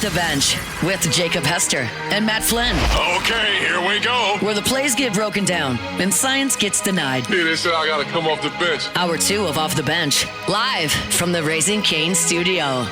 Off the Bench with Jacob Hester and Matt Flynn. Okay, here we go. Where the plays get broken down and science gets denied. Yeah, they said I got to come off the bench. Hour 2 of Off the Bench, live from the Raising Cane's studio.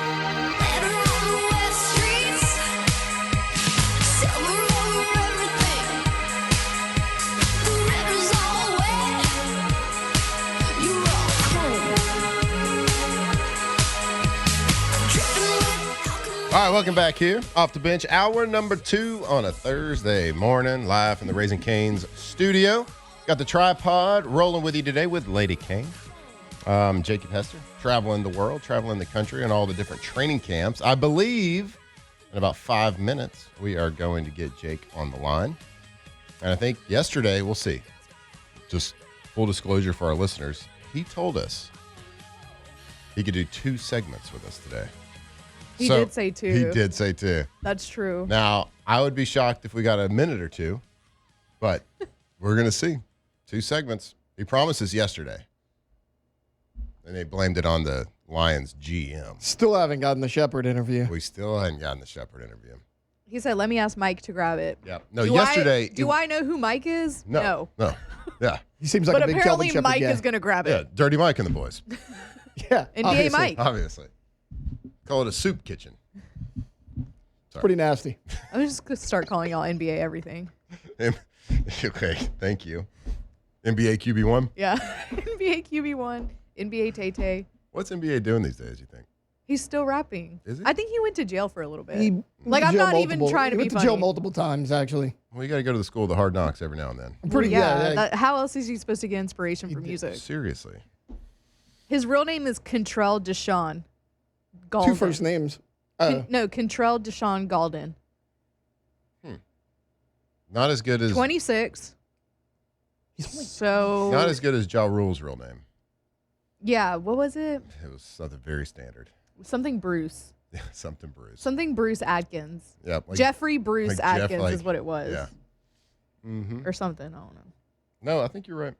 All right, welcome back here. Off the Bench, hour number 2 on a Thursday morning, live from the Raising Cane's studio. Got the tripod rolling with you today with Lady Cane. Jacob Hester, traveling the world, traveling the country, and all the different training camps. I believe in about 5 minutes, we are going to get Jake on the line. And I think yesterday, we'll see. Just full disclosure for our listeners, he told us he could do 2 segments with us today. He did say 2. He did say 2. That's true. Now, I would be shocked if we got a minute or 2, but we're going to see. 2 segments. He promised us yesterday. And they blamed it on the Lions GM. Still haven't gotten the Shepard interview. We still hadn't gotten the Shepard interview. He said, let me ask Mike to grab it. Yeah. No, yesterday. Do I know who Mike is? No. Yeah. He seems like But a big Kelvin apparently Shepard Mike guy. is going to grab Yeah. it. Dirty Mike and the boys. Yeah. NBA obviously. Mike. Obviously. Call it a soup kitchen. Pretty nasty. I'm just going to start calling y'all NBA everything. Okay. Thank you. NBA QB1. Yeah. NBA QB1, NBA Tay-Tay. What's NBA doing these days, you think? He's still rapping. Is he? I think he went to jail for a little bit. He Like, went I'm to jail not even trying to He be went to jail funny. multiple times, actually. Well, you got to go to the school of the hard knocks every now and then. I'm pretty, yeah. How else is he supposed to get inspiration for music? Seriously. His real name is Contrell Deshaun Galden. 2 first names. No, Contrell Deshaun Galden. Not as good as 26. So, not as good as Ja Rule's real name. yeah, what was it? It was something very standard. Something Bruce. Something Bruce. Something Bruce Adkins. Yeah, like, Jeffrey Bruce like Jeff, Adkins like- is what it was. Yeah. Mm-hmm. Or something. I don't know. No, I think you're right.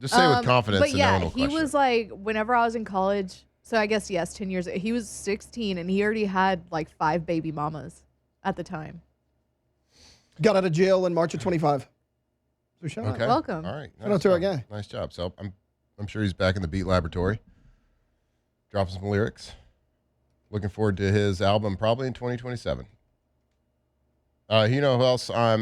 Just say it with confidence But and yeah, no one will he question was it. like, whenever I was in college, so I guess, yes, 10 years, he was 16 and he already had like 5 baby mamas at the time. Got out of jail in March of 25. So shout out. Okay. Welcome. All right. Shout out to our guy. Nice job. So I'm sure he's back in the Beat Laboratory, dropping some lyrics. Looking forward to his album probably in 2027. You know who else I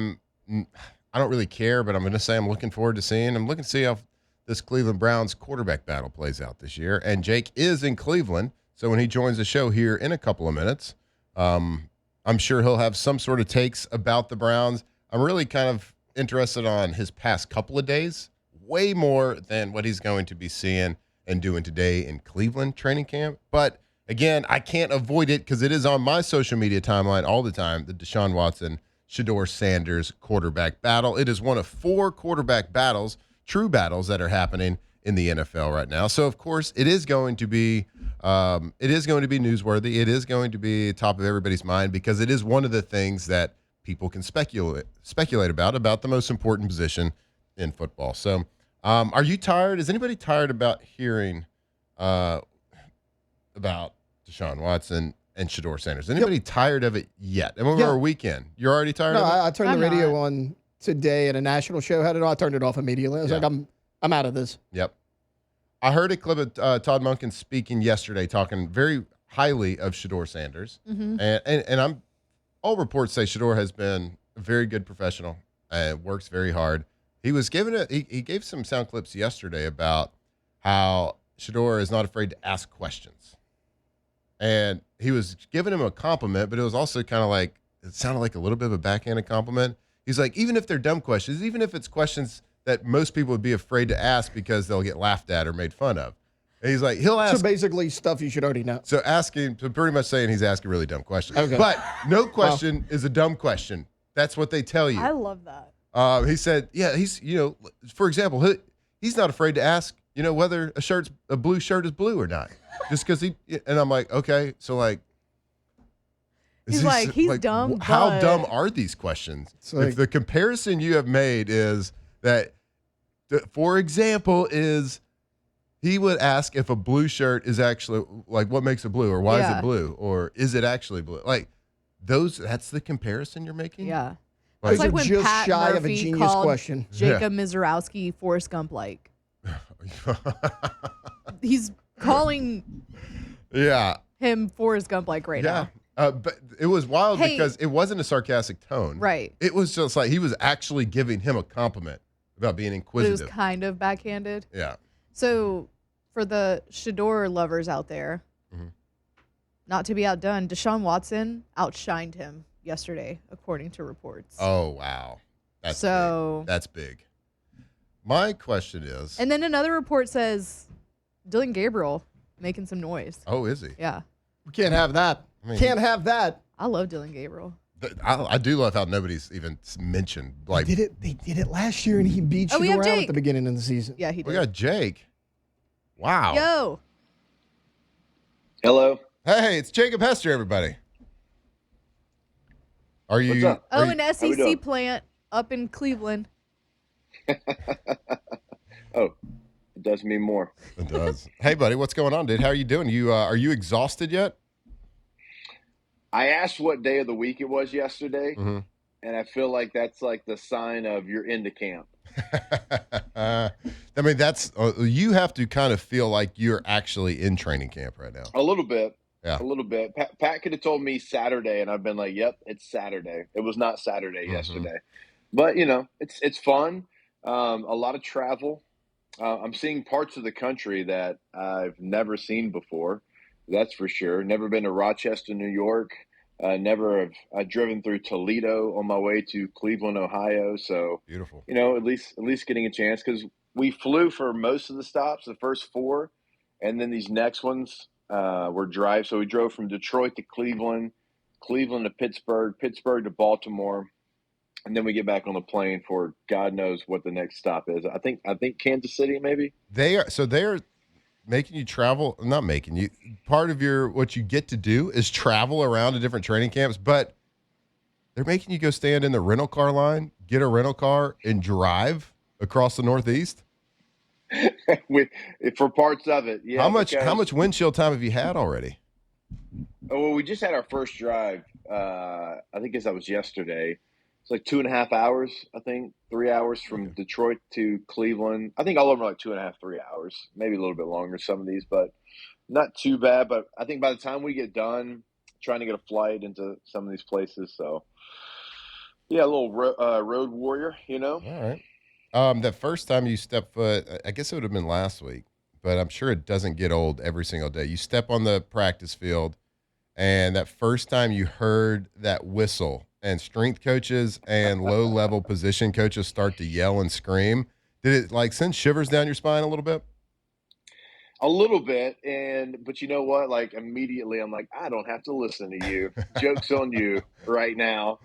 don't really care, but I'm going to say I'm looking forward to seeing. I'm looking to see how this Cleveland Browns quarterback battle plays out this year. And Jake is in Cleveland, so when he joins the show here in a couple of minutes, I'm sure he'll have some sort of takes about the Browns. I'm really kind of interested on his past couple of days, way more than what he's going to be seeing and doing today in Cleveland training camp. But again, I can't avoid it because it is on my social media timeline all the time, the Deshaun Watson, Shedeur Sanders quarterback battle. It is one of 4 quarterback battles, true battles, that are happening in the NFL right now. So, of course, it is going to be newsworthy. It is going to be top of everybody's mind because it is one of the things that people can speculate about the most important position in football. So, are you tired? Is anybody tired about hearing about Deshaun Watson and Shedeur Sanders? Anybody tired of it yet? And we're a weekend. You're already tired No, of it? I turned I'm the radio not. on today at a national show. Had it on. I turned it off immediately. I was Yeah. like, I'm out of this. Yep. I heard a clip of Todd Monken speaking yesterday, talking very highly of Shedeur Sanders. Mm-hmm. And all reports say Shedeur has been a very good professional and works very hard. He was he gave some sound clips yesterday about how Shedeur is not afraid to ask questions. And he was giving him a compliment, but it was also kind of like, it sounded like a little bit of a backhanded compliment. He's like, even if they're dumb questions, even if it's questions that most people would be afraid to ask because they'll get laughed at or made fun of. And he's like, he'll ask. So basically, stuff you should already know. So pretty much saying he's asking really dumb questions. Okay. But no question is a dumb question. That's what they tell you. I love that. He said, yeah, he's, for example, he's not afraid to ask, whether a blue shirt is blue or not. Just because and I'm like, okay, so like. He's dumb, How but- dumb are these questions? like- If the comparison you have made is that, for example, is He would ask if a blue shirt is actually like what makes it blue, or why is Yeah. it blue, or is it actually blue? Like that's the comparison you're making. Yeah. Like, It's like Those are when just Pat shy of a Murphy genius called question. Jacob Mizorowski Forrest Gump like. He's calling yeah, him Forrest Gump like right yeah. now. But it was wild Hey. because it wasn't a sarcastic tone. Right. It was just like he was actually giving him a compliment about being But it inquisitive. was kind of backhanded. Yeah. So for the Shador lovers out there, Mhm. not to be outdone, Deshaun Watson outshined him yesterday, according to reports. Oh wow. That's So- big. That's big. My question is. And then another report says Dylan Gabriel making some noise. Oh, is he? Yeah. We can't have that. I mean, Can't have that. I love Dylan Gabriel. I do love how nobody's even mentioned. Like They did it last year, and he beat Oh, we you have around at Jake. the beginning of the season. Yeah, he did. we got Jake. Wow. Yo. Hello. Hey, it's Jacob Hester, everybody. Are you? What's up? are Oh, you- an we SEC doing? plant up in Cleveland. Oh, it does mean more. It does. Hey, buddy, what's going on, dude? How are you doing? You are you exhausted yet? I asked what day of the week it was yesterday, Mm-hmm. and I feel like that's like the sign of you're into camp. I mean, that's you have to kind of feel like you're actually in training camp right now. A little bit. Yeah. A little bit. Pat could have told me Saturday, and I've been like, "Yep, it's Saturday." It was not Saturday yesterday, but it's fun. A lot of travel. I'm seeing parts of the country that I've never seen before. That's for sure. Never been to Rochester, New York. Never have driven through Toledo on my way to Cleveland, Ohio. So Beautiful. at least getting a chance, because we flew for most of the stops, the first 4, and then these next ones were drive. So we drove from Detroit to Cleveland, Cleveland to Pittsburgh, Pittsburgh to Baltimore, and then we get back on the plane for God knows what the next stop is. I think Kansas City maybe. They're making you travel. Not making you. Part of what you get to do is travel around to different training camps, but they're making you go stand in the rental car line, get a rental car, and drive across the Northeast. For parts of it, yeah. How much windshield time have you had already? Oh, well, we just had our first drive. I think that was yesterday. It's like 2.5 hours. I think 3 hours from Detroit to Cleveland. I think all of them are like 2.5, 3 hours, maybe a little bit longer. Some of these, but not too bad. But I think by the time we get done, trying to get a flight into some of these places. So yeah, a little road warrior, All right. That first time you step foot, I guess it would have been last week, but I'm sure it doesn't get old every single day. You step on the practice field, and that first time you heard that whistle, and strength coaches and low-level position coaches start to yell and scream, did it send shivers down your spine a little bit? A little bit, but you know what? Like immediately, I'm like, I don't have to listen to you. Joke's on you right now.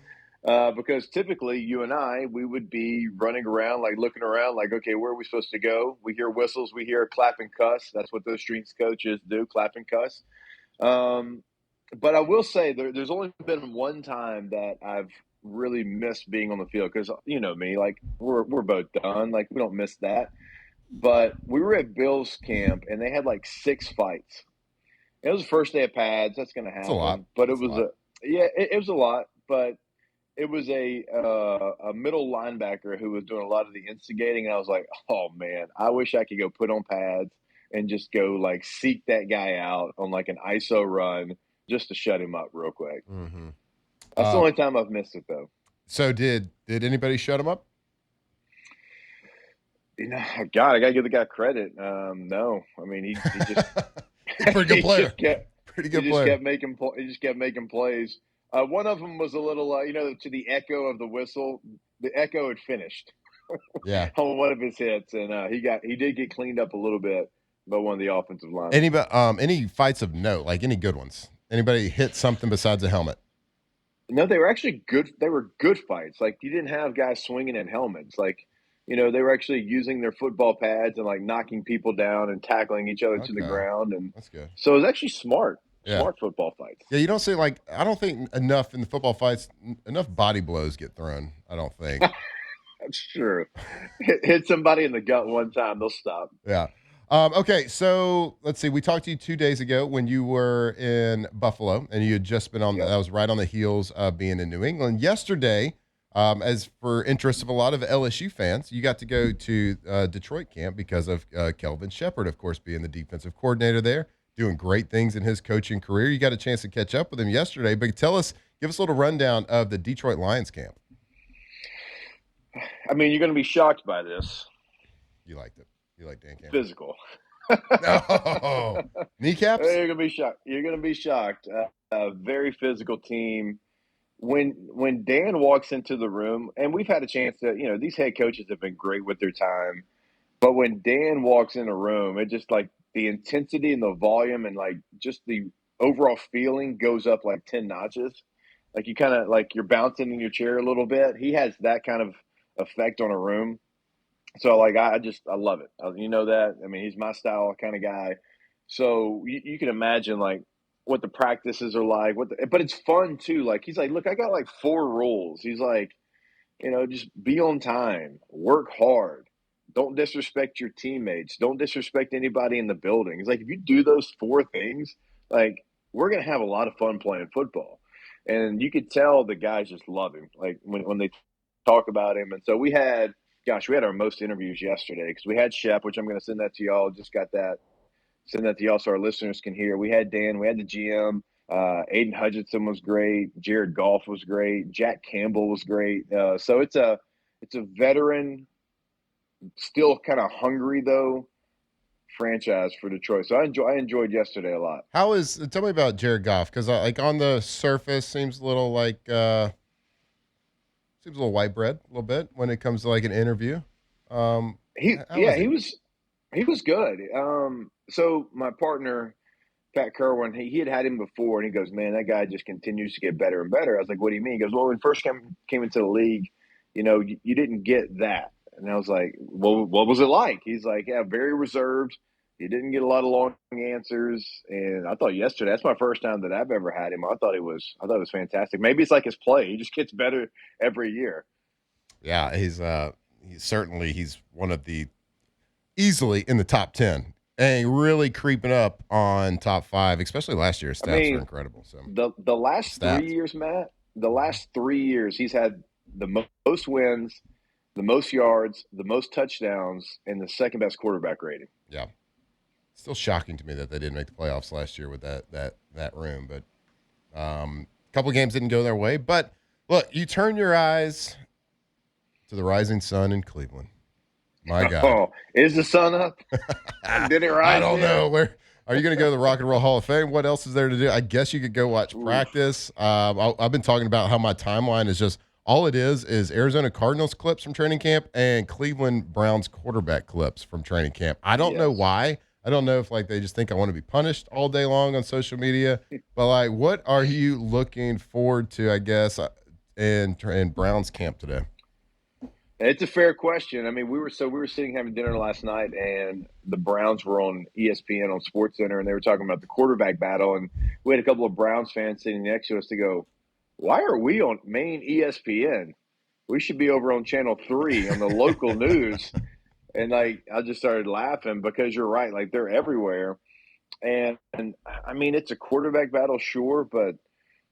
Because typically you and I, we would be running around, looking around, okay, where are we supposed to go? We hear whistles, we hear clap and cuss. That's what those strength coaches do, clap and cuss. But I will say there's only been one time that I've really missed being on the field, because you know me, we're both done, we don't miss that. But we were at Bill's camp, and they had 6 fights. It was the first day of pads. That's going to happen. It's a lot. But it was a lot. But it was a middle linebacker who was doing a lot of the instigating, and I was like, oh man, I wish I could go put on pads and just go seek that guy out on an ISO run just to shut him up real quick. Mm-hmm. That's the only time I've missed it, though. So did anybody shut him up? God, I gotta give the guy credit. No, I mean he just Pretty good player. He just kept making plays. One of them was a little, to the echo of the whistle. The echo had finished Yeah. on one of his hits, and he did get cleaned up a little bit by one of the offensive linemen. Any fights of note, any good ones? Anybody hit something besides a helmet? No, they were actually good. They were good fights. You didn't have guys swinging in helmets. They were actually using their football pads and knocking people down and tackling each other to the ground. And that's good. So it was actually smart Yeah. football fights. Yeah, you don't see I don't think enough in the football fights, enough body blows get thrown. I don't think. That's true. Hit somebody in the gut one time, they'll stop. Yeah. Okay, so let's see. We talked to you 2 days ago when you were in Buffalo, and you had just been on. Yep. That was right on the heels of being in New England. Yesterday, as for interest of a lot of LSU fans, you got to go to Detroit camp because of Kelvin Shepard, of course, being the defensive coordinator there, doing great things in his coaching career. You got a chance to catch up with him yesterday, but give us a little rundown of the Detroit Lions camp. I mean, you're going to be shocked by this. You liked it. You liked Dan Campbell. Physical. No. Kneecaps? You're gonna be shocked. You're gonna be shocked. A very physical team. When Dan walks into the room, and we've had a chance to, these head coaches have been great with their time, but when Dan walks in a room, it just like the intensity and the volume and like just the overall feeling goes up like 10 notches. Like you kind of like you're bouncing in your chair a little bit. He has that kind of effect on a room. So like I love it. You know that. I mean, he's my style kind of guy. So you can imagine like what the practices are like. But it's fun too. Like he's like, look, I got like 4 rules. He's like, just be on time, work hard, don't disrespect your teammates, don't disrespect anybody in the building. He's like, if you do those 4 things, like we're gonna have a lot of fun playing football. And you could tell the guys just love him. Like when they talk about him. And so we had our most interviews yesterday because we had Shep, which I'm going to send that to y'all. Just got that. Send that to y'all so our listeners can hear. We had Dan. We had the GM. Aiden Hutchinson was great. Jared Goff was great. Jack Campbell was great. So it's a veteran, still kind of hungry though franchise for Detroit. So I enjoyed yesterday a lot. Tell me about Jared Goff, because like on the surface seems a little like seems a little white bread, a little bit when it comes to like an interview. He was good. So my partner Pat Kerwin, he had him before, and he goes, "Man, that guy just continues to get better and better." I was like, "What do you mean?" He goes, "Well, when he first came into the league, you didn't get that." And I was like, "Well, what was it like?" He's like, "Yeah, very reserved. He didn't get a lot of long answers." And I thought yesterday, that's my first time that I've ever had him. I thought it was fantastic. Maybe it's like his play; he just gets better every year. Yeah, he's one of the easily in the top 10 and really creeping up on top 5, especially last year. His stats were incredible. So the last 3 years, Matt, he's had the most wins, the most yards, the most touchdowns, and the second best quarterback rating. Yeah. Still shocking to me that they didn't make the playoffs last year with that room, but a couple of games didn't go their way. But look, you turn your eyes to the rising sun in Cleveland. My God. Oh, is the sun up? Did it rise? I don't know. Where are you going to go to the Rock and Roll Hall of Fame? What else is there to do? I guess you could go watch practice. I've been talking about how my timeline is just all it is Arizona Cardinals clips from training camp and Cleveland Browns quarterback clips from training camp. I don't know why. I don't know if like they just think I want to be punished all day long on social media, but like, what are you looking forward to, I guess, in Browns camp today? It's a fair question. I mean, we were sitting having dinner last night, and the Browns were on ESPN on SportsCenter, and they were talking about the quarterback battle. And we had a couple of Browns fans sitting next to us to go, "Why are we on main ESPN? We should be over on Channel 3 on the local news." And like, I just started laughing because you're right. Like they're everywhere, and I mean, it's a quarterback battle, sure, but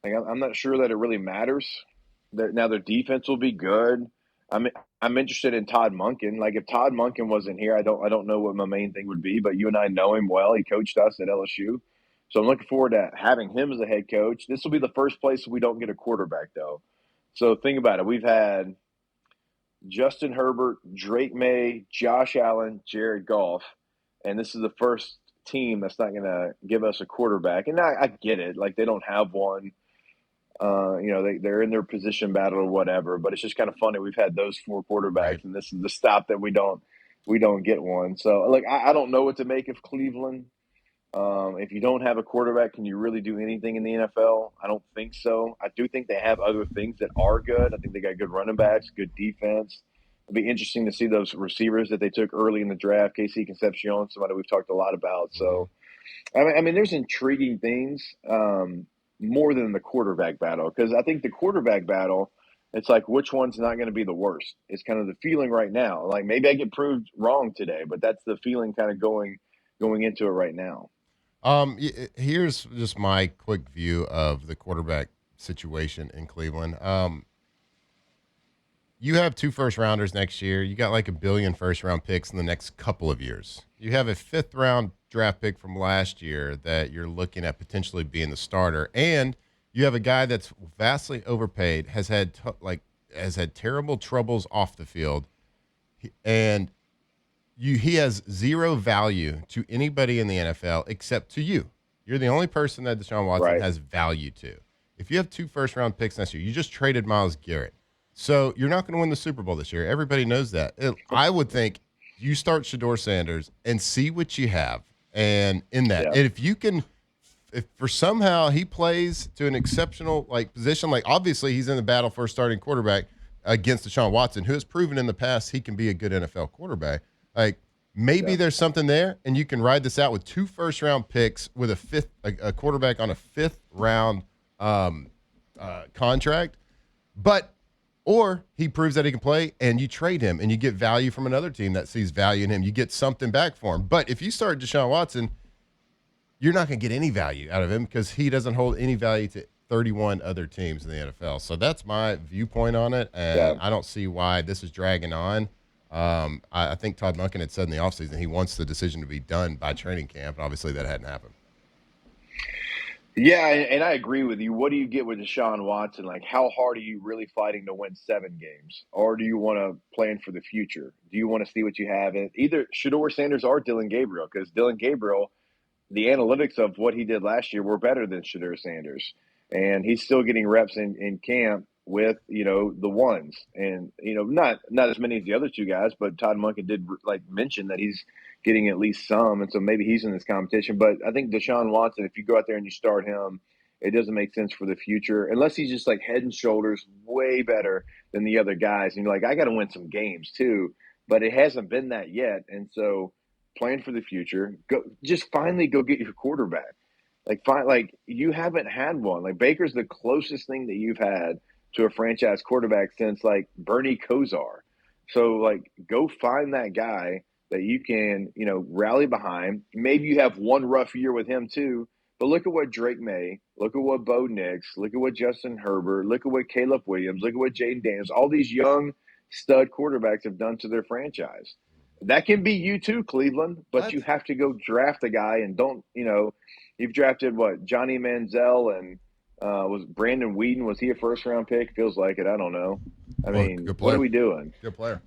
like, I'm not sure that it really matters. Now their defense will be good. I'm interested in Todd Monken. Like if Todd Monken wasn't here, I don't know what my main thing would be. But you and I know him well. He coached us at LSU, so I'm looking forward to having him as a head coach. This will be the first place we don't get a quarterback though. So think about it. We've had Justin Herbert, Drake May, Josh Allen, Jared Goff, and this is the first team that's not going to give us a quarterback. And I get it. Like they don't have one. They're in their position battle or whatever, but it's just kind of funny. We've had those 4 quarterbacks, right, and this is the stop that we don't get one. So, like, I don't know what to make of Cleveland. If you don't have a quarterback, can you really do anything in the NFL? I don't think so. I do think they have other things that are good. I think they got good running backs, good defense. It'd be interesting to see those receivers that they took early in the draft. KC Concepcion, somebody we've talked a lot about. So, I mean, there's intriguing things. More than the quarterback battle, because I think the quarterback battle, it's like which one's not going to be the worst. It's kind of the feeling right now. Like maybe I get proved wrong today, but that's the feeling kind of going going into it right now. Here's just my quick view of the quarterback situation in Cleveland. You have 2 first-rounders next year. You got like $1 billion first-round picks in the next couple of years. You have a 5th-round draft pick from last year that you're looking at potentially being the starter, and you have a guy that's vastly overpaid, has had terrible troubles off the field, and he has zero value to anybody in the NFL except to you. You're the only person that Deshaun Watson has value to. If you have 2 first-round picks next year, you just traded Myles Garrett. So you're not going to win the Super Bowl this year. Everybody knows that. I would think you start Shedeur Sanders and see what you have. And in that, and if for somehow he plays to an exceptional position, obviously he's in the battle for a starting quarterback against Deshaun Watson, who has proven in the past he can be a good NFL quarterback. Maybe there's something there, and you can ride this out with 2 first-round picks with a quarterback on a 5th-round contract, or he proves that he can play, and you trade him, and you get value from another team that sees value in him. You get something back for him. But if you start Deshaun Watson, you're not going to get any value out of him because he doesn't hold any value to 31 other teams in the NFL. So that's my viewpoint on it, and I don't see why this is dragging on. I think Todd Monken had said in the offseason he wants the decision to be done by training camp, and obviously that hadn't happened. Yeah, and I agree with you. What do you get with Deshaun Watson? How hard are you really fighting to win 7 games? Or do you want to plan for the future? Do you want to see what you have in either Shedeur Sanders or Dylan Gabriel? Because Dylan Gabriel, the analytics of what he did last year were better than Shedeur Sanders. And he's still getting reps in camp with, the ones. And, not as many as the other 2 guys, but Todd Monken did mention that he's getting at least some. And so maybe he's in this competition. But I think Deshaun Watson, if you go out there and you start him, it doesn't make sense for the future unless he's just head and shoulders way better than the other guys. And you're I got to win some games too, but it hasn't been that yet. And so plan for the future, finally go get your quarterback. You haven't had one. Baker's the closest thing that you've had to a franchise quarterback since Bernie Kosar. So go find that guy that you can, rally behind. Maybe you have one rough year with him too, but look at what Drake May, look at what Bo Nix, look at what Justin Herbert, look at what Caleb Williams, look at what Jaden Daniels, all these young stud quarterbacks have done to their franchise. That can be you too, Cleveland, but you have to go draft a guy and don't, you've drafted Johnny Manziel and was Brandon Whedon, was he a first-round pick? Feels like it. I don't know. I mean, what are we doing? Good player.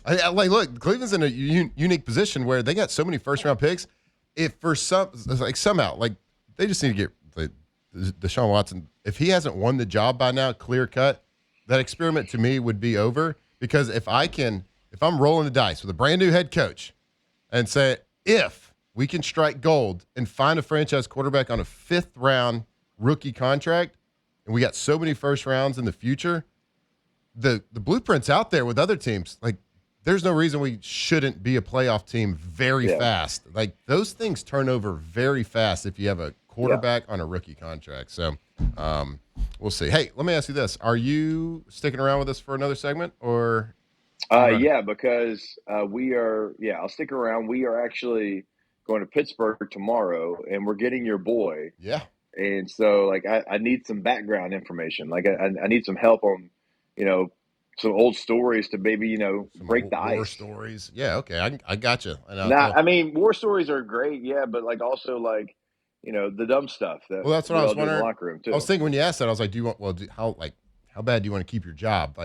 Look, Cleveland's in a unique position where they got so many first-round picks. If for somehow, they just need to get Deshaun Watson. If he hasn't won the job by now, clear cut, that experiment to me would be over. Because if I'm rolling the dice with a brand new head coach and say, if we can strike gold and find a franchise quarterback on a 5th-round rookie contract, and we got so many first rounds in the future, the blueprint's out there with other teams. There's no reason we shouldn't be a playoff team very fast. Those things turn over very fast if you have a quarterback on a rookie contract. So we'll see. Hey, let me ask you this. Are you sticking around with us for another segment or? Yeah, because we are, I'll stick around. We are actually going to Pittsburgh tomorrow, and we're getting your boy. Yeah. And so, I need some background information. I need some help on, some old stories to maybe, break the ice. War stories. Yeah, okay. I got you. I mean, war stories are great, but also the dumb stuff. That's what I was wondering. In the locker room too. I was thinking when you asked that, I was like, how bad do you want to keep your job?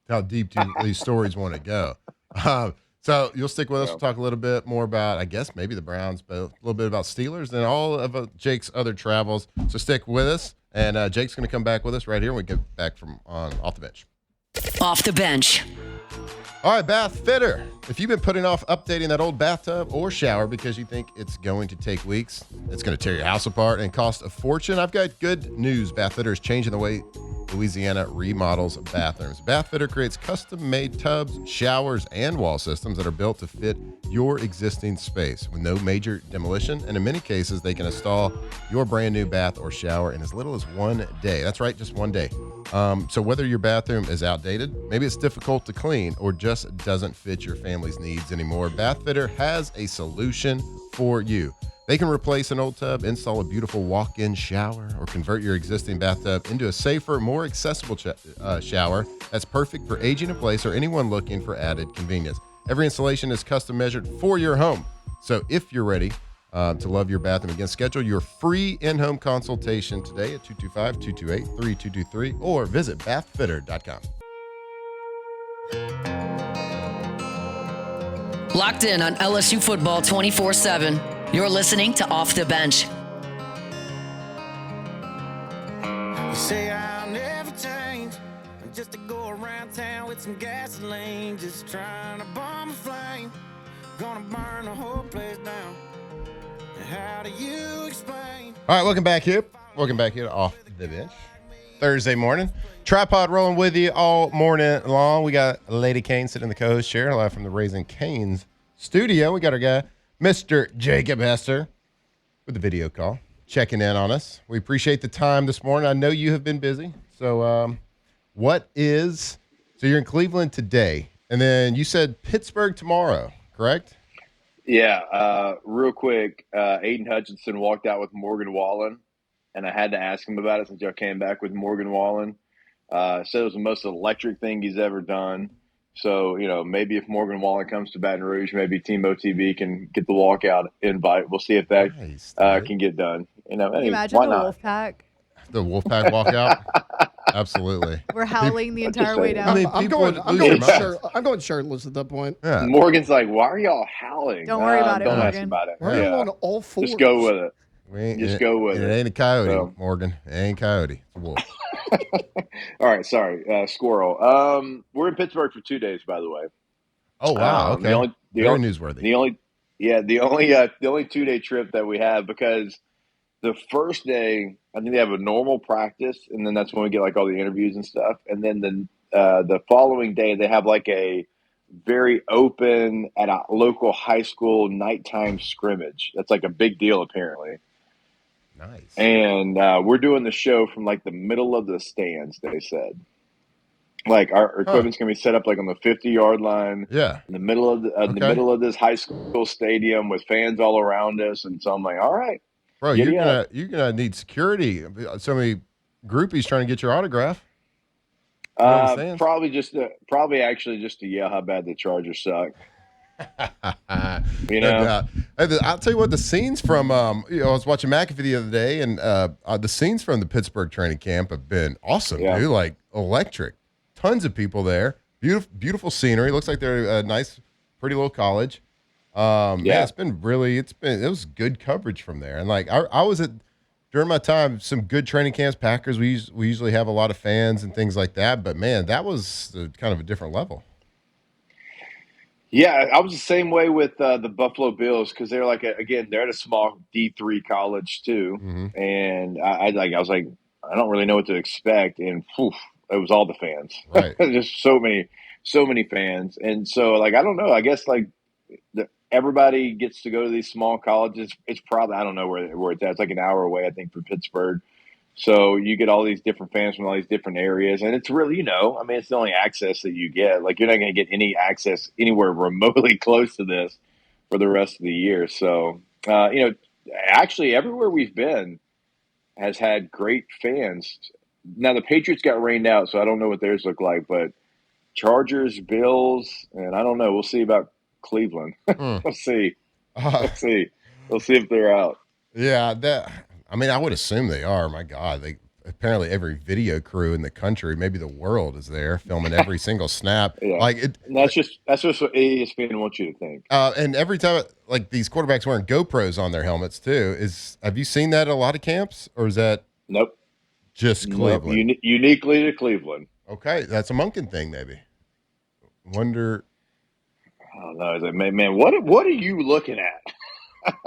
How deep do these stories want to go? So you'll stick with us. We'll talk a little bit more about, I guess, maybe the Browns, but a little bit about Steelers and all of Jake's other travels. So stick with us, and Jake's going to come back with us right here when we get back from off the bench. Off the bench. All right, Bath Fitter. If you've been putting off updating that old bathtub or shower because you think it's going to take weeks, it's going to tear your house apart and cost a fortune, I've got good news. Bath Fitter is changing the way Louisiana remodels bathrooms. Bath Fitter creates custom-made tubs, showers, and wall systems that are built to fit your existing space with no major demolition. And in many cases, they can install your brand new bath or shower in as little as 1 day. That's right, just 1 day. So whether your bathroom is outdated, maybe it's difficult to clean, or just doesn't fit your family's needs anymore, Bath Fitter has a solution for you. They can replace an old tub, install a beautiful walk-in shower, or convert your existing bathtub into a safer, more accessible shower that's perfect for aging in place or anyone looking for added convenience. Every installation is custom measured for your home. So if you're ready to love your bathroom again, schedule your free in-home consultation today at 225-228-3223 or visit bathfitter.com. Locked in on LSU football 24/7. You're listening to Off the Bench. You say I'll never change. I'm just to go around town with some gasoline, just trying to bomb a flame. Gonna burn the whole place down. How do you explain? All right, welcome back here. Welcome back here to Off the Bench. Thursday morning. Tripod rolling with you all morning long. We got Lady Kane sitting in the co-host chair live from the Raising Cane's studio. We got our guy, Mr. Jacob Hester, with the video call, checking in on us. We appreciate the time this morning. I know you have been busy. So so you're in Cleveland today, and then you said Pittsburgh tomorrow, correct? Yeah, real quick, Aiden Hutchinson walked out with Morgan Wallen, and I had to ask him about it since y'all came back with Morgan Wallen. Said it was the most electric thing he's ever done. So, maybe if Morgan Wallen comes to Baton Rouge, maybe Team OTB can get the walkout invite. We'll see if that can get done. Can you imagine the Wolfpack? The Wolfpack walkout? Absolutely. We're howling the entire way down. I mean, I'm going shirtless at that point. Yeah. Morgan's like, why are y'all howling? Don't worry about it, Don't Morgan. ask about it. We're on all fours. Just go with it. It go with it. It ain't a coyote, So. Morgan. It ain't a coyote. It's a wolf. All right, sorry, squirrel. We're in Pittsburgh for 2 days, by the way. Oh wow, okay. Very newsworthy. The only 2-day trip that we have, because the first day I think they have a normal practice, and then that's when we get like all the interviews and stuff. And then the following day they have like a very open at a local high school nighttime scrimmage. That's like a big deal apparently. Nice. And we're doing the show from like the middle of the stands, they said. Like our equipment's gonna be set up like on the 50-yard line. Yeah. In the middle of the middle of this high school stadium with fans all around us. And so I'm like, all right. Bro, you're gonna need security. So many groupies trying to get your autograph. Probably actually just to yell how bad the Chargers suck. I'll tell you what, the scenes from I was watching McAfee the other day, and the scenes from the Pittsburgh training camp have been awesome, dude. Like electric. Tons of people there. Beautiful scenery. Looks like they're a nice, pretty little college. Man, it was good coverage from there. And like I was at during my time, some good training camps. Packers, we usually have a lot of fans and things like that. But man, that was kind of a different level. Yeah, I was the same way with the Buffalo Bills, because they're like they're at a small D3 college too, and I was like, I don't really know what to expect, and it was all the fans, right? Just so many fans, and so like I don't know, I guess like everybody gets to go to these small colleges. It's probably, I don't know where it's at. It's like an hour away, I think, from Pittsburgh. So you get all these different fans from all these different areas, and it's really, it's the only access that you get. Like you're not going to get any access anywhere remotely close to this for the rest of the year. So, actually everywhere we've been has had great fans. Now the Patriots got rained out, so I don't know what theirs look like, but Chargers, Bills, and I don't know. We'll see about Cleveland. We'll see. We'll see if they're out. Yeah, I would assume they are. My God, apparently every video crew in the country, maybe the world, is there filming every single snap. Yeah. That's just what ESPN wants you to think. And every time, like these quarterbacks wearing GoPros on their helmets too. Have you seen that at a lot of camps, or is that nope? Just Cleveland, nope. Uniquely to Cleveland. Okay, that's a Monken thing, maybe. Wonder. I don't know. It's like, man, what are you looking at?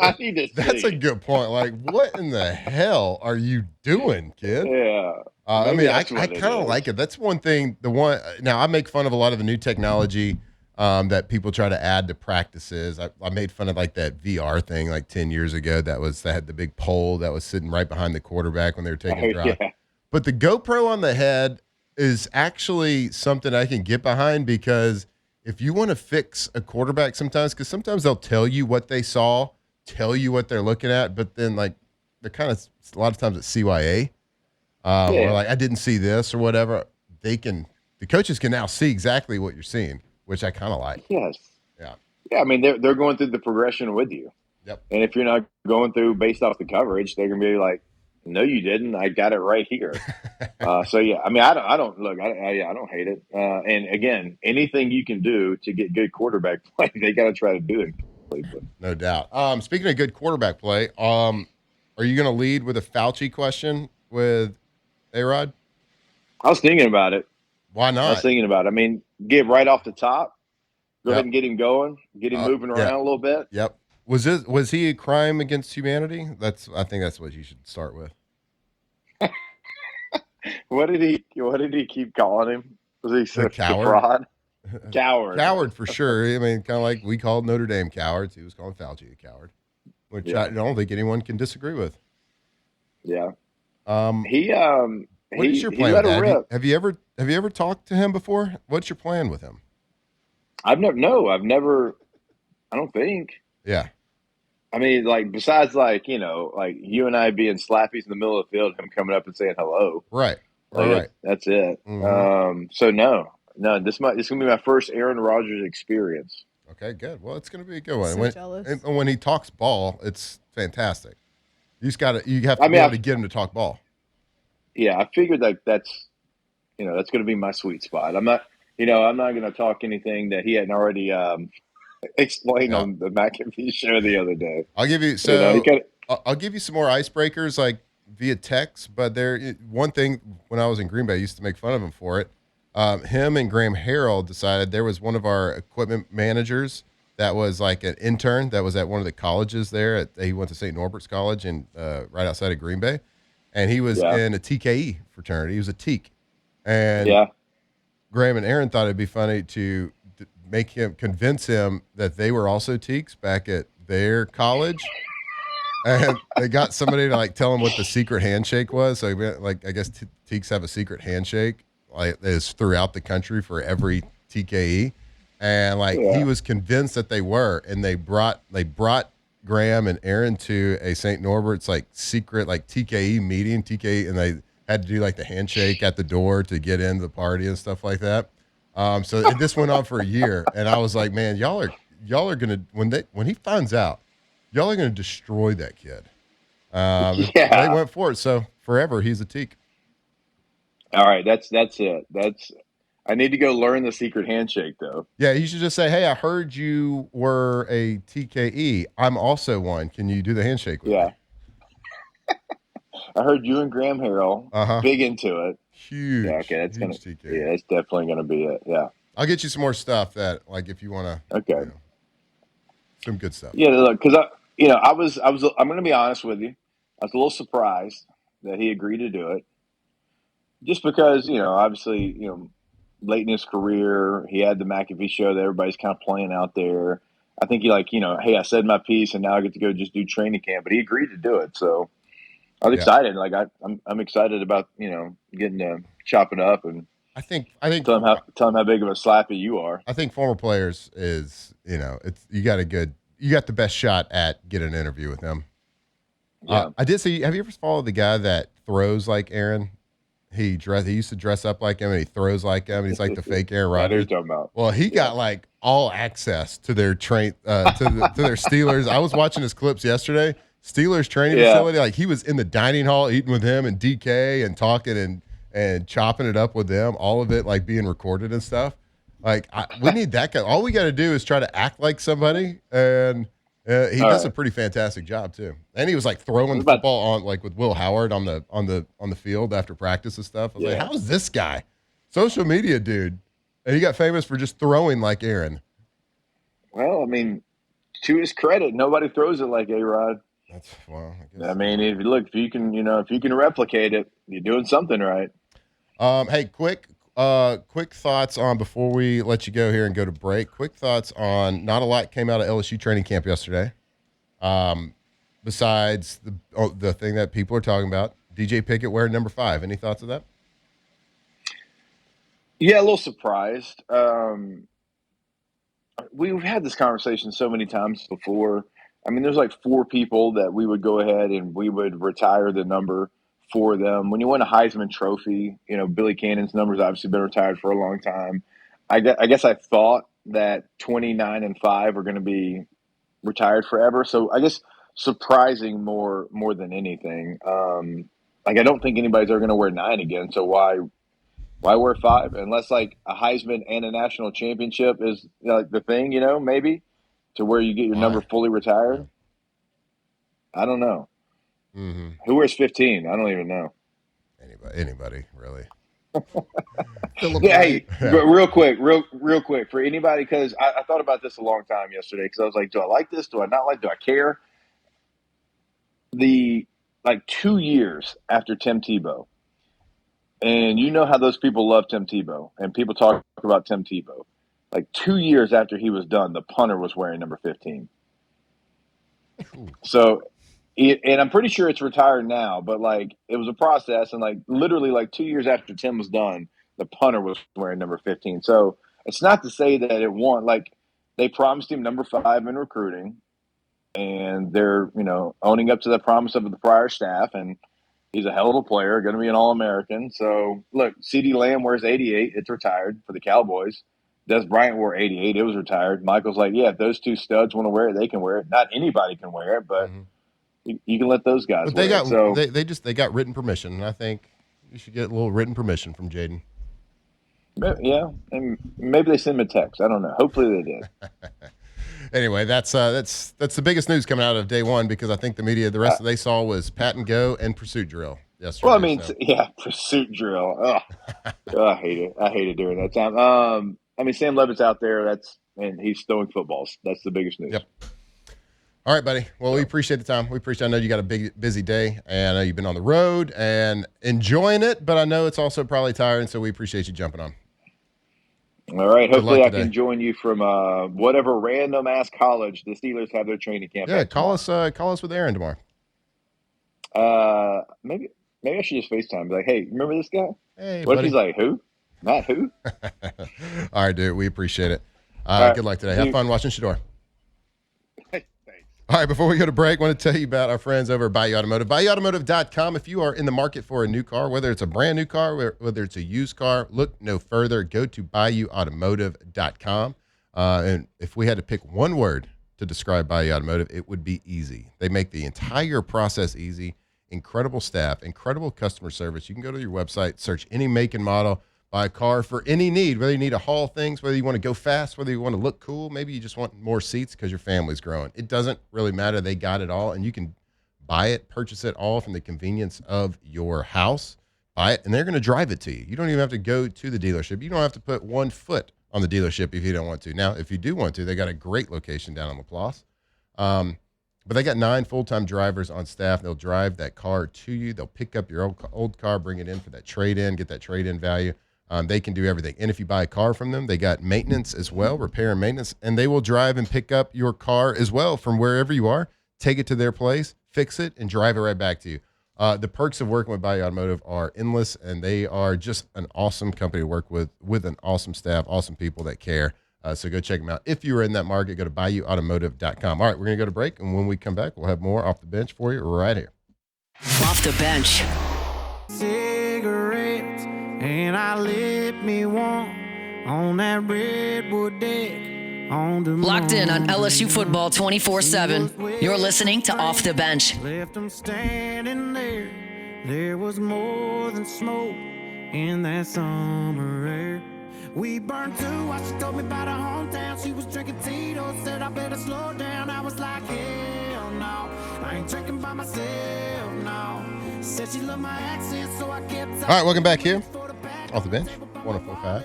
I need to see. That's a good point. Like, what in the hell are you doing, kid? Yeah. I kind of like it. That's one thing. Now I make fun of a lot of the new technology that people try to add to practices. I made fun of like that VR thing like 10 years ago. That had the big pole that was sitting right behind the quarterback when they were taking a drive. Yeah. But the GoPro on the head, is actually something I can get behind, because if you want to fix a quarterback sometimes, because sometimes they'll tell you what they saw, tell you what they're looking at, but then like they're kind of a lot of times it's CYA, or like I didn't see this or whatever. The coaches can now see exactly what you're seeing, which I kind of like. Yes. Yeah. Yeah, I mean, they're going through the progression with you. Yep. And if you're not going through based off the coverage, they're going to be like, no, you didn't. I got it right here. So yeah, I mean, I don't look. I don't hate it. And again, anything you can do to get good quarterback play, they got to try to do it. No doubt. Speaking of good quarterback play, are you going to lead with a Fauci question with A-Rod? I was thinking about it. Why I was not? thinking about it. I mean, get right off the top. Go Yep. ahead and get him going. Get him moving around a little bit. Yep. Was he a crime against humanity? I think that's what you should start with. What did he keep calling him? Was he A a coward? fraud? Coward. Coward for sure. I mean, kind of like we called Notre Dame cowards. He was calling Fauci a coward, which I don't think anyone can disagree with. Yeah. What is your plan with that? Have you ever talked to him before? What's your plan with him? I've never. I don't think. Yeah. I mean, like besides like you and I being slappies in the middle of the field, him coming up and saying hello. Right. Like, Right. That's it. Mm-hmm. So no, this gonna be my first Aaron Rodgers experience. Okay, good. Well, it's gonna be a good one. So jealous. And when he talks ball, it's fantastic. You have to be able to get him to talk ball. Yeah, I figured that's going to be my sweet spot. I'm not going to talk anything that he hadn't already explained on the McAfee show the other day. I'll give you I'll give you some more icebreakers like via text. But one thing when I was in Green Bay, I used to make fun of him for it. Him and Graham Harrell decided there was one of our equipment managers that was like an intern that was at one of the colleges there. He went to St. Norbert's College and right outside of Green Bay. And he was in a TKE fraternity. He was a teak. And Graham and Aaron thought it'd be funny to convince him that they were also teaks back at their college. And they got somebody to like tell him what the secret handshake was. So like, I guess teaks have a secret handshake like is throughout the country for every TKE. And like he was convinced that they were, and they brought Graham and Aaron to a St. Norbert's like secret like TKE meeting, and they had to do like the handshake at the door to get into the party and stuff like that. So this went on for a year, and I was like, man, y'all are gonna when he finds out, y'all are gonna destroy that kid. They went for it, so forever he's a teak. All right, that's it. I need to go learn the secret handshake, though. Yeah, you should just say, hey, I heard you were a TKE. I'm also one. Can you do the handshake with me? I heard you and Graham Harrell big into it. Huge. Yeah, okay, that's huge TKE. Yeah, it's definitely gonna be it. Yeah. I'll get you some more stuff that, like, if you want to. Okay. Some good stuff. Yeah, look, because I'm gonna be honest with you. I was a little surprised that he agreed to do it, just because obviously late in his career, he had the McAfee show that everybody's kind of playing out there. I think hey, I said my piece, and now I get to go just do training camp. But he agreed to do it, so I was excited. Like I'm excited about getting to chop it up and I think tell him how big of a slappy you are. I think former players is you got the best shot at getting an interview with them. Yeah. I did see. Have you ever followed the guy that throws like Aaron? He used to dress up like him, and he throws like him. And he's like the fake Aaron Rodgers. I know what you're talking about. Well, he got like all access to their to their Steelers. I was watching his clips yesterday. Steelers training facility. Like he was in the dining hall eating with him and DK and talking and chopping it up with them. All of it like being recorded and stuff. Like we need that guy. All we got to do is try to act like somebody, and he does a pretty fantastic job too. And he was like throwing the football on like with Will Howard on the field after practice and stuff. I was like, how is this guy social media dude? And he got famous for just throwing like Aaron. Well, I mean, to his credit, nobody throws it like A-Rod. If you can replicate it, you're doing something right. Hey, quick thoughts on before we let you go here and go to break. Quick thoughts on not a lot came out of LSU training camp yesterday. Besides the thing that people are talking about, DJ Pickett wearing number 5. Any thoughts of that? Yeah, a little surprised. We've had this conversation so many times before. I mean, there's like four people that we would go ahead and we would retire the number for them. When you win a Heisman Trophy, Billy Cannon's number's obviously been retired for a long time. I guess I thought that 29 and 5 are going to be retired forever. So I guess surprising more than anything. Like I don't think anybody's ever going to wear 9 again. So why wear 5 unless like a Heisman and a national championship is like the thing, maybe to where you get your number Why? fully Yeah. retired. I don't know Mm-hmm. who wears 15. I don't even know. Anybody really? Philip Yeah, Knight. hey, but real quick for anybody because I thought about this a long time yesterday because I was like, do I like this? Do I not like? Do I care? The like 2 years after Tim Tebow, and you know how those people love Tim Tebow, and people talk about Tim Tebow. Like 2 years after he was done, the punter was wearing number 15. So, and I'm pretty sure it's retired now, but like it was a process, and like literally like 2 years after Tim was done, the punter was wearing number 15. So it's not to say that it won. Like they promised him number 5 in recruiting, and they're owning up to the promise of the prior staff, and he's a hell of a player, going to be an All-American. So look, C.D. Lamb wears 88. It's retired for the Cowboys. Des Bryant wore 88. It was retired. Michael's like, yeah, if those two studs want to wear it, they can wear it. Not anybody can wear it, but Mm-hmm. you can let those guys But they wear got it. So they got written permission, and I think you should get a little written permission from Jaden. yeah, and maybe they send him a text. I don't know. Hopefully they did. Anyway, that's the biggest news coming out of day one because I think the media, the rest they saw was pat and go and pursuit drill yesterday. Well, I mean, so. yeah, pursuit drill. I hate it. I hate it during that time. I mean, Sam Levitt's out there. And he's throwing footballs. That's the biggest news. Yep. All right, buddy. Well, we appreciate the time. I know you got a busy day, and I know you've been on the road and enjoying it, but I know it's also probably tiring, so we appreciate you jumping on. All right. Good luck Hopefully, I today. can join you from whatever random ass college the Steelers have their training camp. Yeah, at call us with Aaron tomorrow. Maybe I should just FaceTime. Be like, hey, remember this guy? Hey, What buddy. if he's like, who? Not who? All right, dude. We appreciate it. right. Good luck today. Have fun watching Shador. Thanks. All right, before we go to break, I want to tell you about our friends over at Bayou Automotive. BayouAutomotive.com. If you are in the market for a new car, whether it's a brand new car, whether it's a used car, look no further. Go to BayouAutomotive.com. And if we had to pick one word to describe Bayou Automotive, it would be easy. They make the entire process easy. Incredible staff, incredible customer service. You can go to your website, search any make and model, buy a car for any need, whether you need to haul things, whether you want to go fast, whether you want to look cool, maybe you just want more seats because your family's growing. It doesn't really matter. They got it all, and you can buy it, purchase it all from the convenience of your house. Buy it, and they're going to drive it to you. You don't even have to go to the dealership. You don't have to put 1 foot on the dealership if you don't want to. Now, if you do want to, they got a great location down on LaPlace. But they got 9 full-time drivers on staff. They'll drive that car to you. They'll pick up your old car, bring it in for that trade-in, get that trade-in value. They can do everything. And if you buy a car from them, they got maintenance as well, repair and maintenance. And they will drive and pick up your car as well from wherever you are, take it to their place, fix it, and drive it right back to you. The perks of working with Bayou Automotive are endless, and they are just an awesome company to work with an awesome staff, awesome people that care. So go check them out. If you are in that market, go to BayouAutomotive.com. All right, we're going to go to break, and when we come back, we'll have more off the bench for you right here. Off the bench. Cigarettes, and I lit me one on that redwood deck on the Locked in on moon. LSU football 24/7. You're listening to Off the Bench. Left them standing there. There was more than smoke in that summer air. We burned too while she told me about her hometown. She was drinking Tito's, said I better slow down. I was like, hell no, I ain't drinking by myself, no. Said she loved my accent, so I kept. All right, welcome back here. Off the bench, 104.5.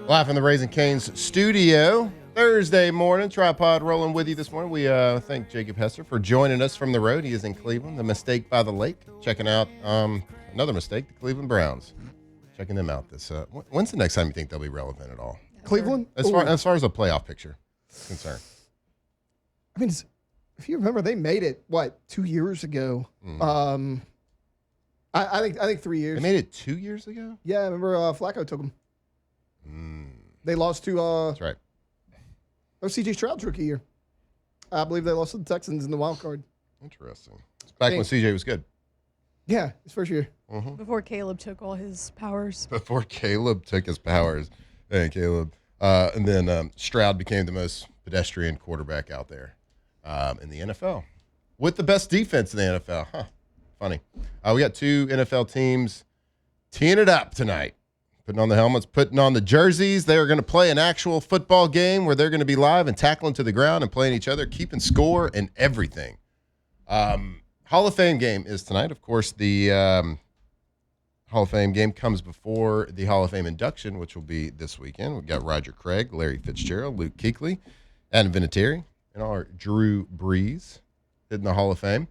Live from the Raising Cane's studio. Thursday morning, tripod rolling with you this morning. We thank Jacob Hester for joining us from the road. He is in Cleveland, the Mistake by the Lake, checking out another mistake, the Cleveland Browns. Checking them out. When's the next time you think they'll be relevant at all? Cleveland? As far as a playoff picture is concerned. I mean, if you remember, they made it, 2 years ago. I I think 3 They years. made it 2 years ago? Yeah, I remember Flacco took them. They lost to That's right. C.J. Stroud's rookie year. I believe they lost to the Texans in the wild card. Interesting. It's back when CJ was good. Yeah, his first year. Before Caleb took all his powers. Before Caleb took his powers. Hey, Caleb. And then Stroud became the most pedestrian quarterback out there in the NFL. With the best defense in the NFL. Huh. Funny. We got 2 NFL teams teeing it up tonight. Putting on the helmets, putting on the jerseys. They are going to play an actual football game where they're going to be live and tackling to the ground and playing each other, keeping score and everything. Hall of Fame game is tonight. Of course, the Hall of Fame game comes before the Hall of Fame induction, which will be this weekend. We've got Roger Craig, Larry Fitzgerald, Luke Kuechly, Adam Vinatieri, and our Drew Brees hitting the Hall of Fame.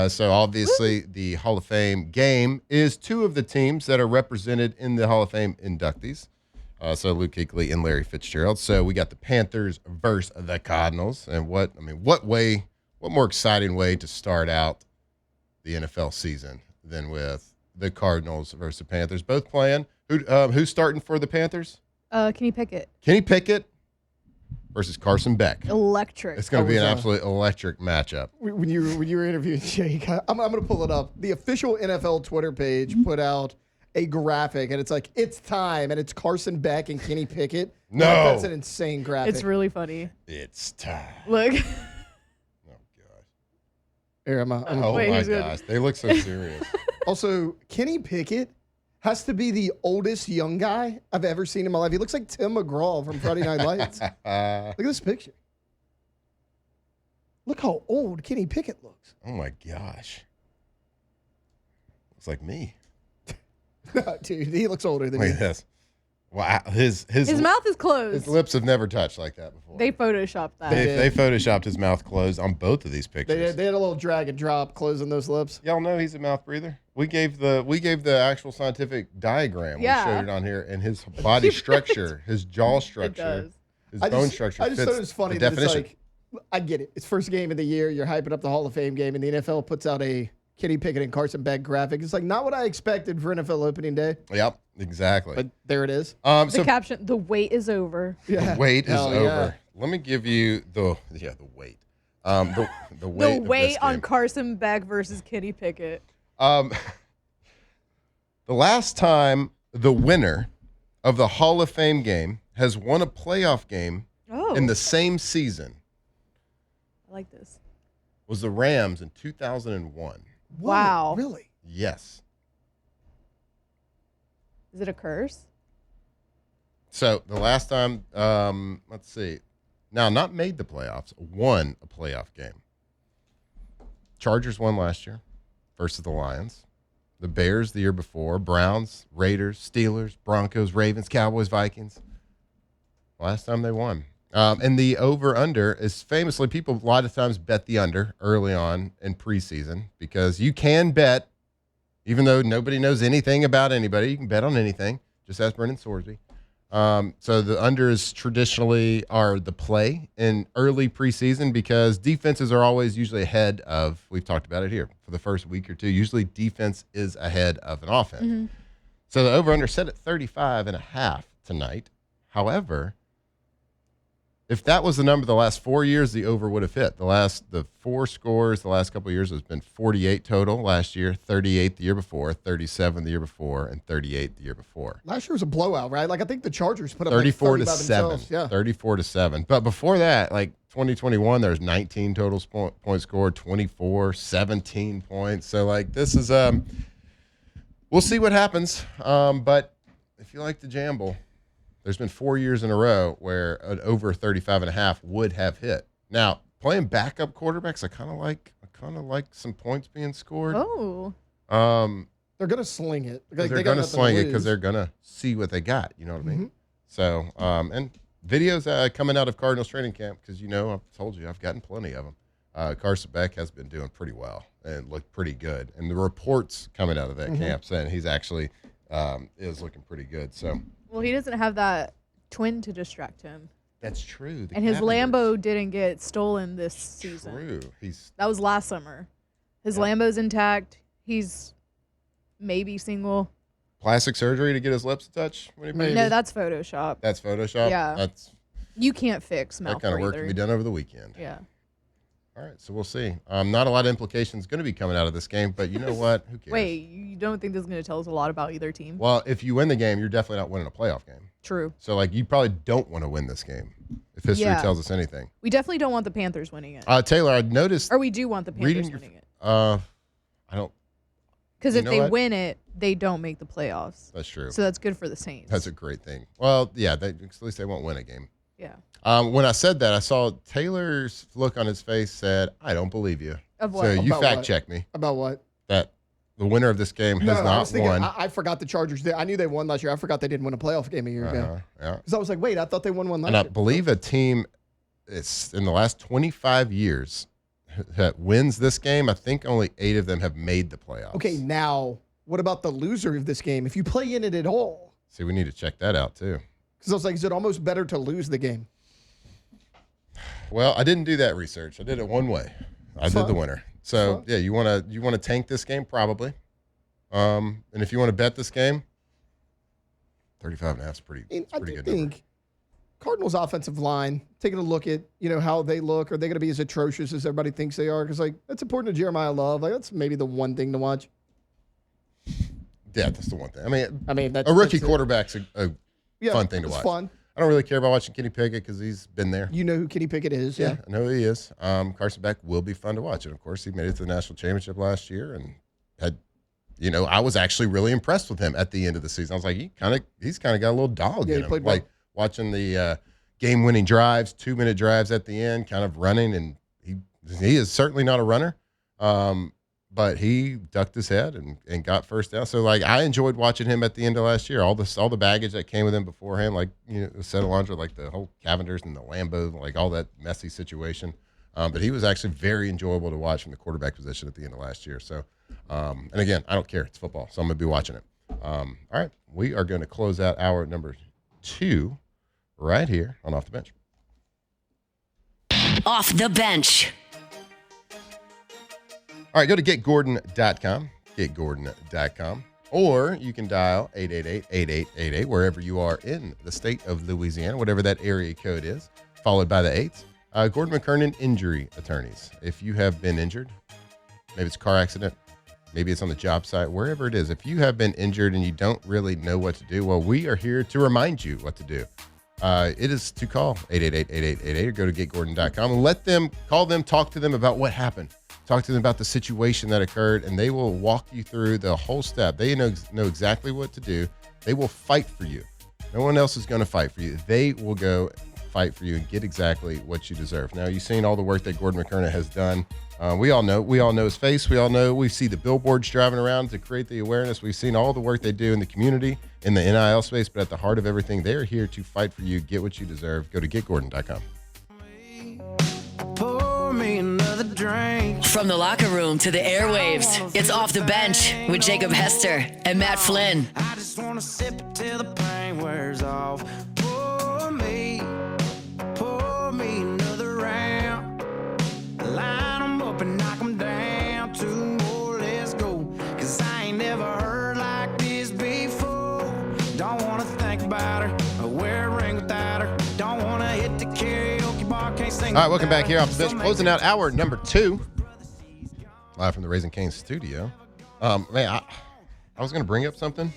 So obviously the Hall of Fame game is 2 of the teams that are represented in the Hall of Fame inductees. So Luke Kuechly and Larry Fitzgerald. So we got the Panthers versus the Cardinals. And what more exciting way to start out the NFL season than with the Cardinals versus the Panthers, both playing. Who's starting for the Panthers? Kenny Pickett. Kenny Pickett versus Carson Beck. Electric. It's going to be an absolute electric matchup. When you were interviewing Jake, I'm going to pull it up. The official NFL Twitter page put out a graphic, and it's like, it's time, and it's Carson Beck and Kenny Pickett. No. That's an insane graphic. It's really funny. It's time. Look. Oh, gosh. Here, Oh, Wait, my who's good? gosh. They look so serious. Also, Kenny Pickett has to be the oldest young guy I've ever seen in my life. He looks like Tim McGraw from Friday Night Lights. Look at this picture. Look how old Kenny Pickett looks. Oh, my gosh. Looks like me. Dude, he looks older than Look me. at this. Wow. His His mouth is closed. His lips have never touched like that before. They photoshopped that. They photoshopped his mouth closed on both of these pictures. They had a little drag and drop closing those lips. Y'all know he's a mouth breather. We gave the actual scientific diagram. Yeah. We showed it on here, and his body structure, his jaw structure, does. his bone structure I just fits thought it was funny the that it's definition. like, I get it. It's first game of the year. You're hyping up the Hall of Fame game, and the NFL puts out a Kenny Pickett and Carson Beck graphic. It's like not what I expected for NFL opening day, Yep, exactly. but there it is. The caption, the wait is over. Yeah. The wait is Hell over. yeah. Let me give you the wait. The wait. The of wait this on game. Carson Beck versus Kenny Pickett. The last time the winner of the Hall of Fame game has won a playoff game Oh, in the same season I like this. was the Rams in 2001. Whoa, Wow. Really? Yes. Is it a curse? So the last time, let's see. Now, not made the playoffs, won a playoff game. Chargers won last year versus the Lions. The Bears the year before. Browns, Raiders, Steelers, Broncos, Ravens, Cowboys, Vikings. Last time they won. And the over-under is famously, people a lot of times bet the under early on in preseason because you can bet, even though nobody knows anything about anybody, you can bet on anything. Just ask Brendan Sorsby. So the unders traditionally are the play in early preseason because defenses are always usually ahead of, we've talked about it here, for the first week or two. Usually defense is ahead of an offense. Mm-hmm. So the over-under set at 35.5 tonight. However, if that was the number the last 4 years, the over would have hit. The 4 scores the last couple of years has been 48 total last year, 38 the year before, 37 the year before, and 38 the year before. Last year was a blowout, right? Like I think the Chargers put up 34 like 30 to by 7. themselves. Yeah. 34 to 7. But before that, like 2021, there's 19 total points scored, 24, 17 points. So like this is we'll see what happens. But if you like to gamble, there's been 4 years in a row where an over 35.5 would have hit. Now, playing backup quarterbacks, I kind of like some points being scored. Oh. They're gonna sling it. Like, They're they got going to nothing sling it lose. because they're going to see what they got. You know what I mean? Mm-hmm. So, and videos coming out of Cardinals training camp because, I've told you I've gotten plenty of them. Carson Beck has been doing pretty well and looked pretty good. And the reports coming out of that camp saying he's actually is looking pretty good. So, Well, he doesn't have that twin to distract him. that's true. The And his Cavaliers. Lambo didn't get stolen this season. True. He's That was last summer. His Lambo's intact. He's maybe single. Plastic surgery to get his lips touched? Maybe. No, that's Photoshop. That's Photoshop? Yeah. You can't fix mouth That kind of work breather. can be done over the weekend. Yeah. All right, so we'll see. Not a lot of implications going to be coming out of this game, but you know what? Who cares? Wait, you don't think this is going to tell us a lot about either team? Well, if you win the game, you're definitely not winning a playoff game. True. So, like, you probably don't want to win this game if history Yeah. tells us anything. We definitely don't want the Panthers winning it. Taylor, I noticed. Or we do want the Panthers winning it. I don't. Because you if know they what? win it, they don't make the playoffs. That's true. So that's good for the Saints. That's a great thing. Well, yeah, at least they won't win a game. Yeah. When I said that, I saw Taylor's look on his face said, I don't believe you. Of what? So you About fact what? check me About what? that the winner of this game has No, I not was thinking, won. I forgot the Chargers. I knew they won last year. I forgot they didn't win a playoff game a year ago. Yeah. Because I was like, wait, I thought they won one last And I year. believe a team it's in the last 25 years that wins this game, I think only 8 of them have made the playoffs. Okay, now what about the loser of this game? If you play in it at all, See, we need to check that out too. because I was like, is it almost better to lose the game? Well, I didn't do that research. I did it one way. I did the winner. So Fun. yeah, you want to tank this game probably, and if you want to bet this game, 35.5 is pretty. I mean, It's a pretty do good number. think Cardinals' offensive line, taking a look at how they look, are they going to be as atrocious as everybody thinks they are? Because like that's important to Jeremiah Love. Like that's maybe the one thing to watch. Yeah, that's the one thing. I mean, that's A rookie that's it. quarterback's a Yeah, fun thing to it's watch. Fun. I don't really care about watching Kenny Pickett because he's been there. You know who Kenny Pickett is? Yeah. I know who he is. Carson Beck will be fun to watch, and of course, he made it to the national championship last year, and had, I was actually really impressed with him at the end of the season. I was like, he's kind of got a little dog Yeah, in he him. played well. Like watching the game-winning drives, 2-minute drives at the end, kind of running, and he is certainly not a runner. But he ducked his head and got first down. So like I enjoyed watching him at the end of last year. All the baggage that came with him before him, like said Alondra, like the whole Cavenders and the Lambo, like all that messy situation. But he was actually very enjoyable to watch from the quarterback position at the end of last year. So, and again, I don't care. It's football, so I'm gonna be watching it. All right, we are going to close out hour number 2 right here on Off the Bench. Off the bench. All right, go to getgordon.com, getgordon.com, or you can dial 888-8888 wherever you are in the state of Louisiana, whatever that area code is, followed by the 8s. Gordon McKernan Injury Attorneys. If you have been injured, maybe it's a car accident, maybe it's on the job site, wherever it is, if you have been injured and you don't really know what to do, well, we are here to remind you what to do. It is to call 888-8888 or go to getgordon.com and call them, talk to them about what happened. Talk to them about the situation that occurred, and they will walk you through the whole step. They know exactly what to do. They will fight for you. No one else is going to fight for you. They will go fight for you and get exactly what you deserve. Now, you've seen all the work that Gordon McKernan has done. We all know his face. We see the billboards driving around to create the awareness. We've seen all the work they do in the community, in the NIL space, but at the heart of everything, they're here to fight for you. Get what you deserve. Go to getgordon.com. Pour me another drink. From the locker room to the airwaves, it's Off the Bench with Jacob Hester and Matt Flynn. I just wanna sip it till the pain wears off. Pour me another round. Line 'em up and knock 'em down. 2 more, let's go. 'Cause I ain't never heard like this before. Don't wanna think about her or wear a ring without her. Don't wanna hit the karaoke bar, can't sing. All right, welcome back here off the bench. Closing out hour number 2. Live from the Raising Cane's studio. Man, I was going to bring up something,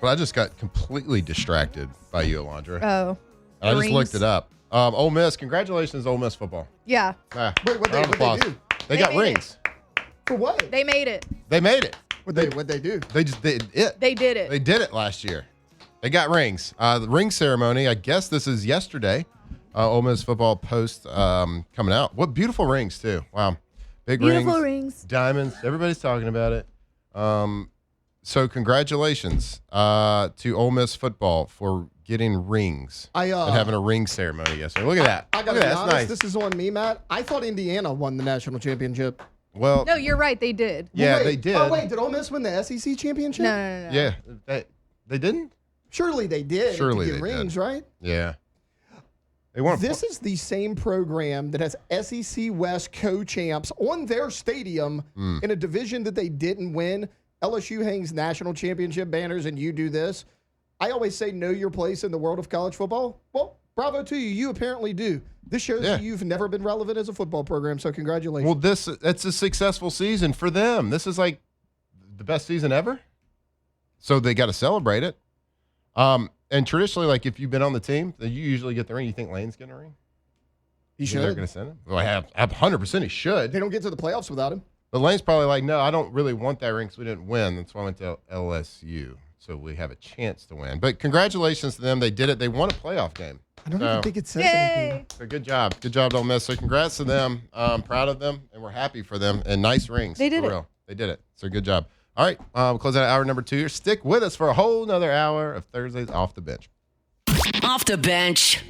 but I just got completely distracted by you, Alondra. Oh. And I just rings. looked it up. Ole Miss, congratulations, Ole Miss football. Yeah. Ah, Wait, what'd round of they applause. do? They They got made rings. For what? They made it. They made it. What'd they do? They just did it. They did it. They did it last year. They got rings. The ring ceremony, I guess this is yesterday. Ole Miss football post coming out. What beautiful rings, too. Wow. Big Beautiful rings. rings. Diamonds. Everybody's talking about it. So congratulations to Ole Miss football for getting rings and having a ring ceremony yesterday. Look at that. I gotta Look be at that. honest, That's nice. this is on me, Matt. I thought Indiana won the national championship. Well, No, you're right. They did. yeah, Wait, they did. Oh, wait, did Ole Miss win the SEC championship? No. Yeah, they didn't? Surely they did. Surely to get they did. rings, right? Yeah. They weren't. This is the same program that has SEC West co-champs on their stadium in a division that they didn't win. LSU hangs national championship banners and you do this. I always say know your place in the world of college football. Well, bravo to you. You apparently do. This shows that you've never been relevant as a football program, so congratulations. Well, that's a successful season for them. This is like the best season ever. So they got to celebrate it. And traditionally, like if you've been on the team, then you usually get the ring. You think Lane's getting a ring? He should. They're going to send him? Well, I have 100% he should. They don't get to the playoffs without him. But Lane's probably like, no, I don't really want that ring because we didn't win. That's why I went to LSU. So we have a chance to win. But congratulations to them. They did it. They won a playoff game. I don't even think it says anything. So good job. Good job, Ole Miss. So congrats to them. I'm proud of them, and we're happy for them. And nice rings. They did for it. real. They did it. So good job. All right, we'll close out hour number 2 here. Stick with us for a whole nother hour of Thursdays Off the Bench. Off the bench.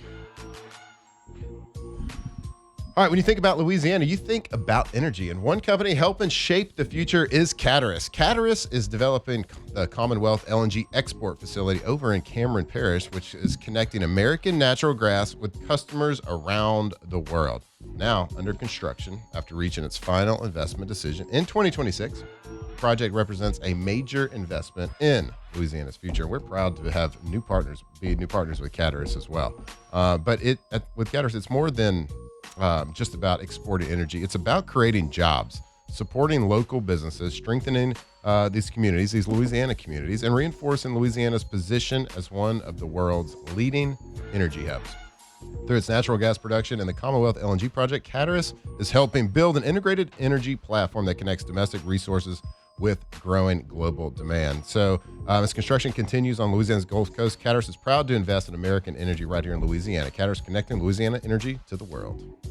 All right, when you think about Louisiana, you think about energy. And one company helping shape the future is Caterus. Caterus is developing the Commonwealth LNG export facility over in Cameron Parish, which is connecting American natural gas with customers around the world. Now under construction after reaching its final investment decision in 2026. The project represents a major investment in Louisiana's future. We're proud to have new partners with Caterus as well. But with Caterus, it's more than just about exporting energy. It's about creating jobs, supporting local businesses, strengthening these communities, these Louisiana communities, and reinforcing Louisiana's position as one of the world's leading energy hubs. Through its natural gas production and the Commonwealth LNG project, Caterus is helping build an integrated energy platform that connects domestic resources with growing global demand. So as construction continues on Louisiana's Gulf Coast, Caterus is proud to invest in American energy right here in Louisiana. Caterus connecting Louisiana energy to the world.